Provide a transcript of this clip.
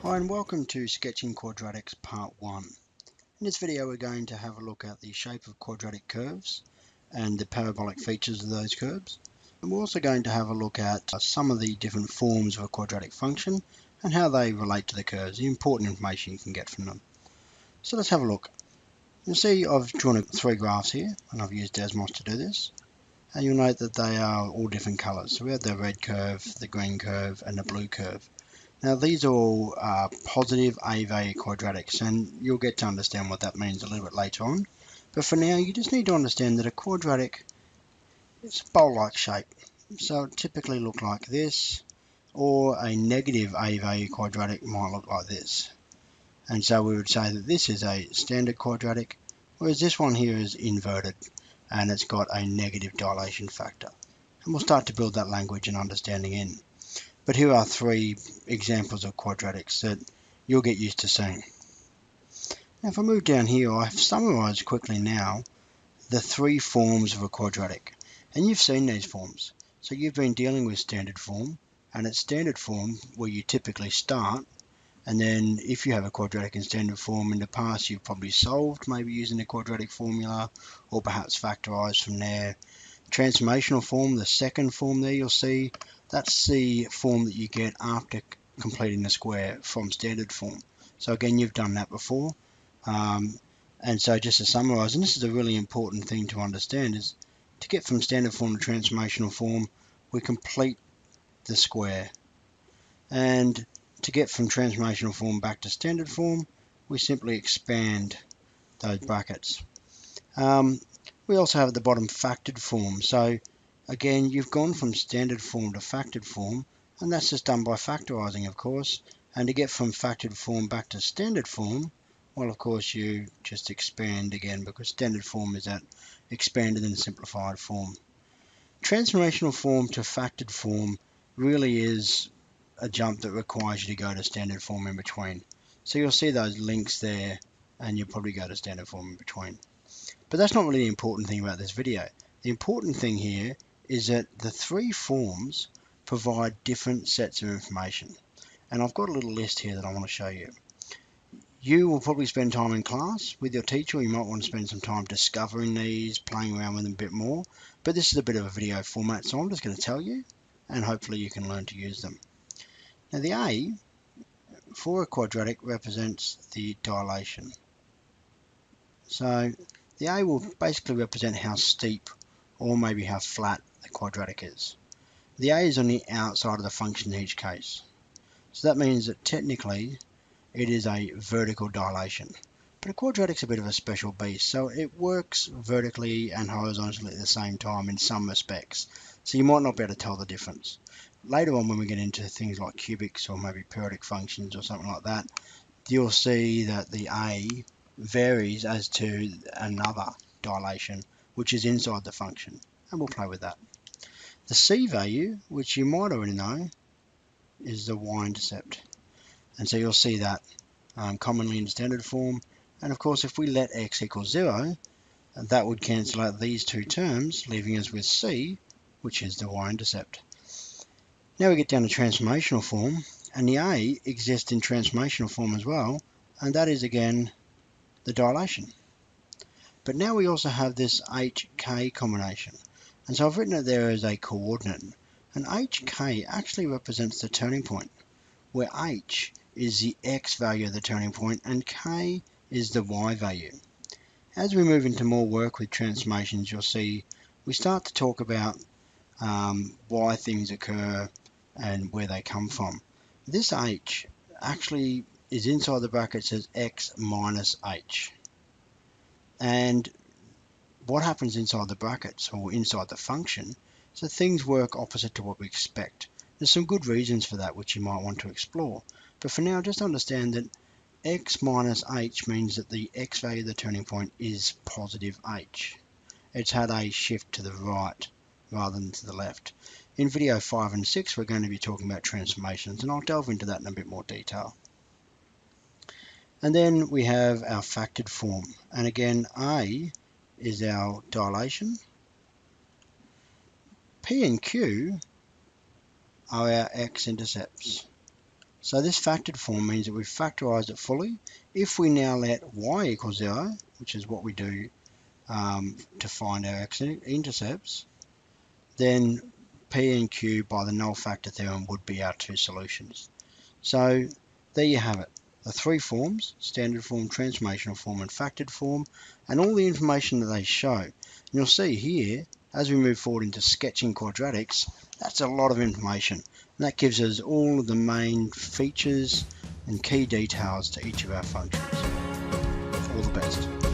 Hi and welcome to Sketching Quadratics Part 1. In this video we're going to have a look at the shape of quadratic curves and the parabolic features of those curves. And we're also going to have a look at some of the different forms of a quadratic function and how they relate to the curves, the important information you can get from them. So let's have a look. You'll see I've drawn three graphs here and I've used Desmos to do this. And you'll note that they are all different colours. So we have the red curve, the green curve and the blue curve. Now these are all positive A-value quadratics, and you'll get to understand what that means a little bit later on. But for now, you just need to understand that a quadratic is a bowl-like shape. So it typically look like this, or a negative A-value quadratic might look like this. And so we would say that this is a standard quadratic, whereas this one here is inverted, and it's got a negative dilation factor. And we'll start to build that language and understanding in. But here are three examples of quadratics that you'll get used to seeing. Now if I move down here, I've summarized quickly now the three forms of a quadratic. And you've seen these forms. So you've been dealing with standard form, and it's standard form where you typically start, and then if you have a quadratic in standard form in the past, you've probably solved maybe using the quadratic formula, or perhaps factorized from there. Transformational form, the second form there you'll see, that's the form that you get after completing the square from standard form. So again, you've done that before. And so just to summarize, and this is a really important thing to understand, is to get from standard form to transformational form, we complete the square. And to get from transformational form back to standard form, we simply expand those brackets. We also have at the bottom factored form. So again, you've gone from standard form to factored form, and that's just done by factorizing, of course. And to get from factored form back to standard form, well, of course, you just expand again, because standard form is that expanded and simplified form. Transformational form to factored form really is a jump that requires you to go to standard form in between. So you'll see those links there, and you'll probably go to standard form in between. But that's not really the important thing about this video. The important thing here is that the three forms provide different sets of information. And I've got a little list here that I want to show you. You will probably spend time in class with your teacher. You might want to spend some time discovering these, playing around with them a bit more. But this is a bit of a video format, so I'm just going to tell you, and hopefully you can learn to use them. Now the A for a quadratic represents the dilation. So the A will basically represent how steep or maybe how flat the quadratic is. The A is on the outside of the function in each case. So that means that technically it is a vertical dilation. But a quadratic's a bit of a special beast, so it works vertically and horizontally at the same time in some respects. So you might not be able to tell the difference. Later on, when we get into things like cubics or maybe periodic functions or something like that, you'll see that the A varies as to another dilation, which is inside the function, and we'll play with that. The C value, which you might already know, is the y-intercept, and so you'll see that commonly in standard form. And of course, if we let x equal 0, that would cancel out these two terms, leaving us with C, which is the y-intercept. Now we get down to transformational form, and the A exists in transformational form as well, and that is again the dilation. But now we also have this HK combination, and so I've written it there as a coordinate, and HK actually represents the turning point, where H is the X value of the turning point and K is the Y value. As we move into more work with transformations, you'll see we start to talk about why things occur and where they come from. This H actually is inside the brackets as X minus H. And what happens inside the brackets or inside the function, so things work opposite to what we expect. There's some good reasons for that which you might want to explore. But for now, just understand that X minus H means that the X value of the turning point is positive H. It's had a shift to the right rather than to the left. In video 5 and 6, we're going to be talking about transformations, and I'll delve into that in a bit more detail. And then we have our factored form. And again, A is our dilation. P and Q are our x-intercepts. So this factored form means that we've factorized it fully. If we now let y equal 0, which is what we do to find our x-intercepts, then P and Q by the null factor theorem would be our two solutions. So there you have it. The three forms, standard form, transformational form and factored form, and all the information that they show. And you'll see here, as we move forward into sketching quadratics, that's a lot of information. And that gives us all of the main features and key details to each of our functions. All the best.